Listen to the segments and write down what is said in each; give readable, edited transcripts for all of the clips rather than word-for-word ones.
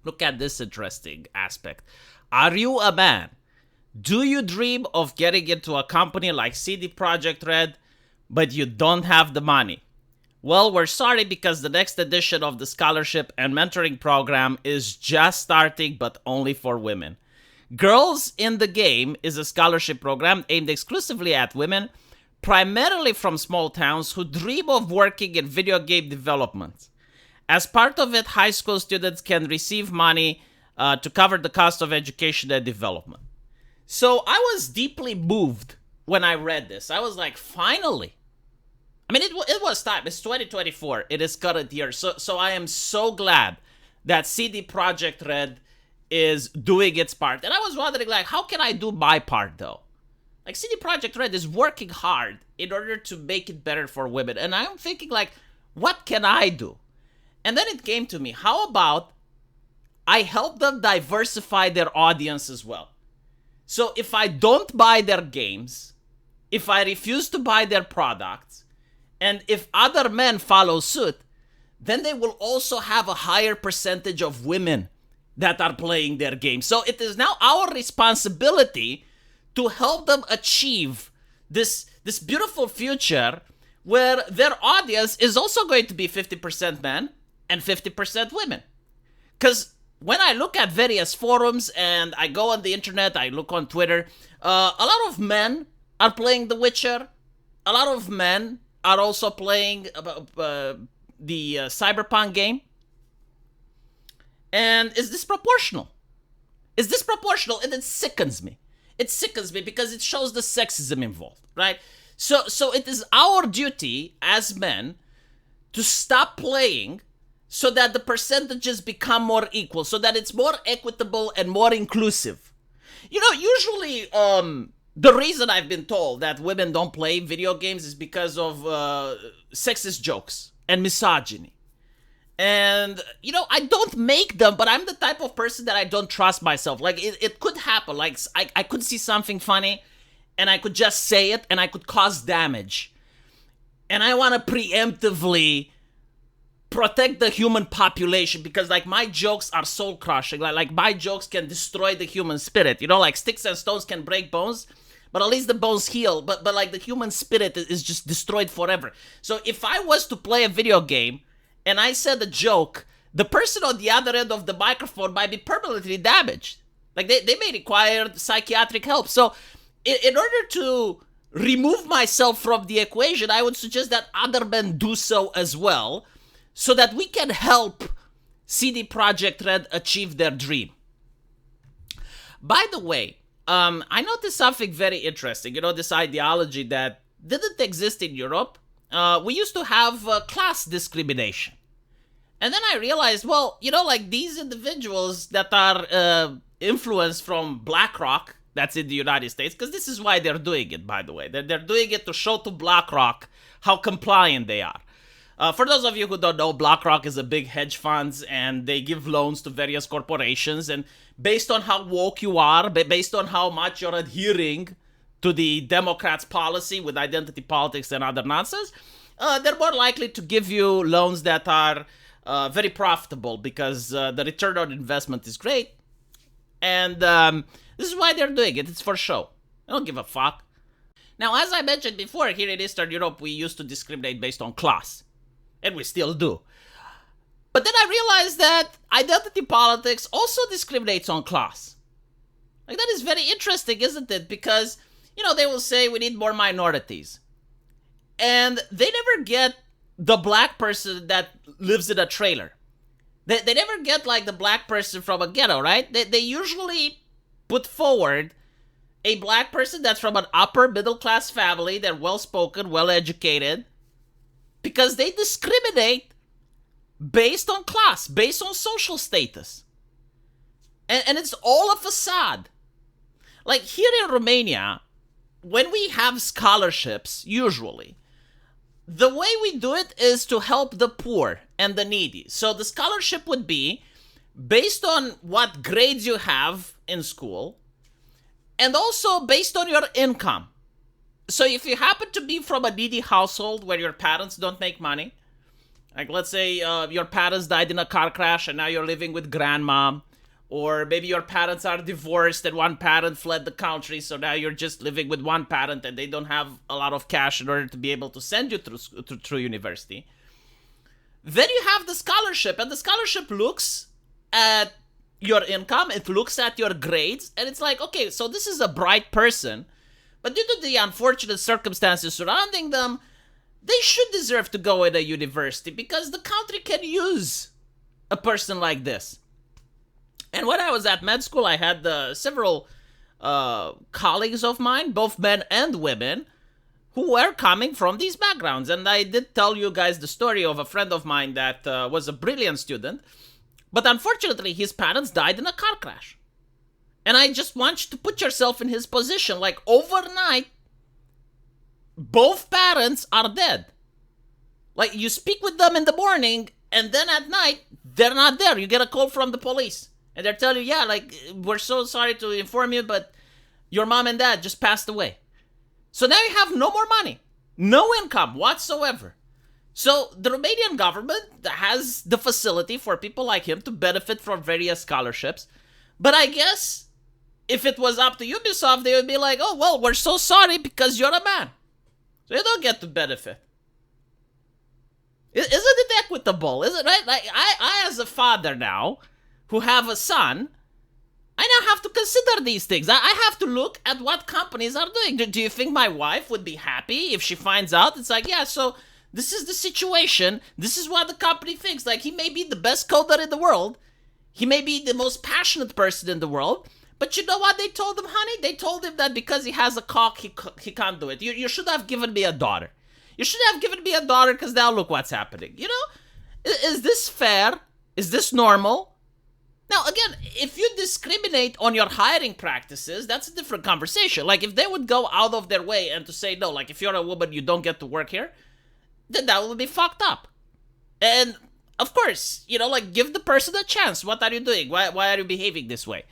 Look at this interesting aspect. Are you a man? Do you dream of getting into a company like CD Projekt Red, but you don't have the money? Well, we're sorry because the next edition of the scholarship and mentoring program is just starting, but only for women. Girls in the Game is a scholarship program aimed exclusively at women, primarily from small towns who dream of working in video game development. As part of it, high school students can receive money to cover the cost of education and development. So I was deeply moved when I read this. I was like, finally. I mean, it was time. It's 2024. It is current year. So I am so glad that CD Projekt Red is doing its part. And I was wondering, like, how can I do my part, though? Like, CD Projekt Red is working hard in order to make it better for women. And I'm thinking, like, what can I do? And then it came to me, how about I help them diversify their audience as well? So if I don't buy their games, if I refuse to buy their products, and if other men follow suit, then they will also have a higher percentage of women that are playing their games. So it is now our responsibility to help them achieve this beautiful future where their audience is also going to be 50% men and 50% women. Because when I look at various forums and I go on the internet, I look on Twitter, a lot of men are playing The Witcher. A lot of men are also playing the Cyberpunk game. And is this proportional? Is this proportional? And it sickens me. It sickens me because it shows the sexism involved, right? So it is our duty as men to stop playing so that the percentages become more equal, so that it's more equitable and more inclusive. You know, usually the reason I've been told that women don't play video games is because of sexist jokes and misogyny. And, you know, I don't make them, but I'm the type of person that I don't trust myself. Like, it could happen. Like, I could see something funny, and I could just say it, and I could cause damage. And I want to preemptively protect the human population because, like, my jokes are soul crushing. Like my jokes can destroy the human spirit. You know, like sticks and stones can break bones, but at least the bones heal. But like the human spirit is just destroyed forever. So if I was to play a video game and I said a joke, the person on the other end of the microphone might be permanently damaged. Like they may require psychiatric help. So in order to remove myself from the equation, I would suggest that other men do so as well, so that we can help CD Projekt Red achieve their dream. By the way, I noticed something very interesting. You know, this ideology that didn't exist in Europe. We used to have class discrimination. And then I realized, well, you know, like these individuals that are influenced from BlackRock, that's in the United States, because this is why they're doing it, by the way. They're doing it to show to BlackRock how compliant they are. For those of you who don't know, BlackRock is a big hedge funds, and they give loans to various corporations. And based on how woke you are, based on how much you're adhering to the Democrats' policy with identity politics and other nonsense, they're more likely to give you loans that are very profitable because the return on investment is great. And this is why they're doing it. It's for show. I don't give a fuck. Now, as I mentioned before, here in Eastern Europe, we used to discriminate based on class. And we still do. But then I realized that identity politics also discriminates on class. Like, that is very interesting, isn't it? Because, you know, they will say we need more minorities. And they never get the black person that lives in a trailer. They never get, like, the black person from a ghetto, right? They usually put forward a black person that's from an upper middle class family. They're well-spoken, well-educated. Because they discriminate based on class, based on social status. And it's all a facade. Like here in Romania, when we have scholarships, usually, the way we do it is to help the poor and the needy. So the scholarship would be based on what grades you have in school, and also based on your income. So if you happen to be from a needy household where your parents don't make money, Like, let's say your parents died in a car crash and now you're living with grandma. Or maybe your parents are divorced and one parent fled the country, so now you're just living with one parent and they don't have a lot of cash in order to be able to send you through university. Then you have the scholarship, and the scholarship looks at your income, it looks at your grades, and it's like, okay, so this is a bright person, but due to the unfortunate circumstances surrounding them, they should deserve to go in a university because the country can use a person like this. And when I was at med school, I had several colleagues of mine, both men and women, who were coming from these backgrounds. And I did tell you guys the story of a friend of mine that was a brilliant student, but unfortunately his parents died in a car crash. And I just want you to put yourself in his position. Like, overnight, both parents are dead. Like, you speak with them in the morning, and then at night, they're not there. You get a call from the police. And they're telling you, yeah, like, we're so sorry to inform you, but your mom and dad just passed away. So now you have no more money. No income whatsoever. So the Romanian government has the facility for people like him to benefit from various scholarships. But I guess if it was up to Ubisoft, they would be like, oh, well, we're so sorry because you're a man. So you don't get to benefit. Isn't it equitable? Is it right? Like, I as a father now, who have a son, I now have to consider these things. I have to look at what companies are doing. Do you think my wife would be happy if she finds out? It's like, yeah, so this is the situation. This is what the company thinks. Like, he may be the best coder in the world. He may be the most passionate person in the world. But you know what they told him, honey? They told him that because he has a cock, he can't do it. You should have given me a daughter. You should have given me a daughter because now look what's happening. You know? Is this fair? Is this normal? Now, again, if you discriminate on your hiring practices, that's a different conversation. Like, if they would go out of their way and to say, no, like, if you're a woman, you don't get to work here, then that would be fucked up. And, of course, you know, like, give the person a chance. What are you doing? Why are you behaving this way?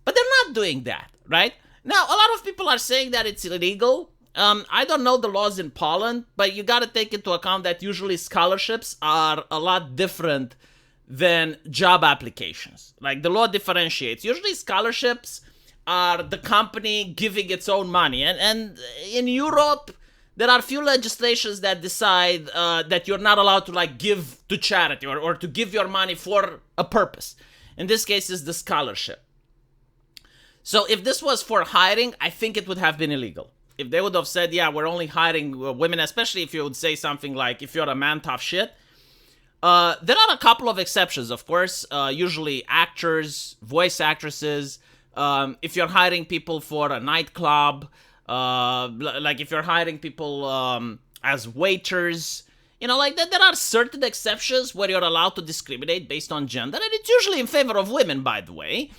But they're not doing that, right? Now, a lot of people are saying that it's illegal. I don't know the laws in Poland, but you gotta take into account that usually scholarships are a lot different than job applications. Like, the law differentiates. Usually scholarships are the company giving its own money. And in Europe, there are few legislations that decide that you're not allowed to, like, give to charity or to give your money for a purpose. In this case, is the scholarship. So if this was for hiring, I think it would have been illegal. If they would have said, yeah, we're only hiring women, especially if you would say something like, if you're a man, tough shit. There are a couple of exceptions, of course. Usually actors, voice actresses. If you're hiring people for a nightclub, like if you're hiring people as waiters, you know, like that, there are certain exceptions where you're allowed to discriminate based on gender, and it's usually in favor of women, by the way.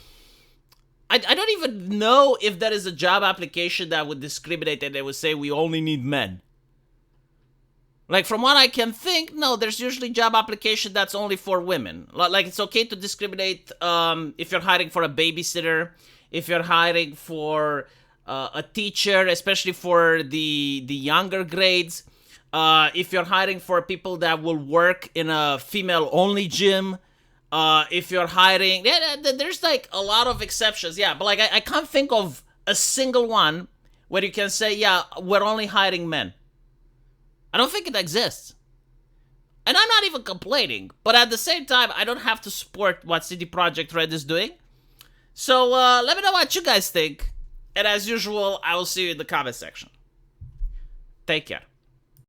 I don't even know if there is a job application that would discriminate and they would say we only need men. Like, from what I can think, no, there's usually job application that's only for women. Like, it's okay to discriminate if you're hiring for a babysitter, if you're hiring for a teacher, especially for the younger grades, if you're hiring for people that will work in a female-only gym, if you're hiring, there's like a lot of exceptions, yeah, but like I can't think of a single one where you can say, yeah, we're only hiring men. I don't think it exists. And I'm not even complaining, but at the same time, I don't have to support what CD Projekt Red is doing. So let me know what you guys think, and as usual, I will see you in the comment section. Take care.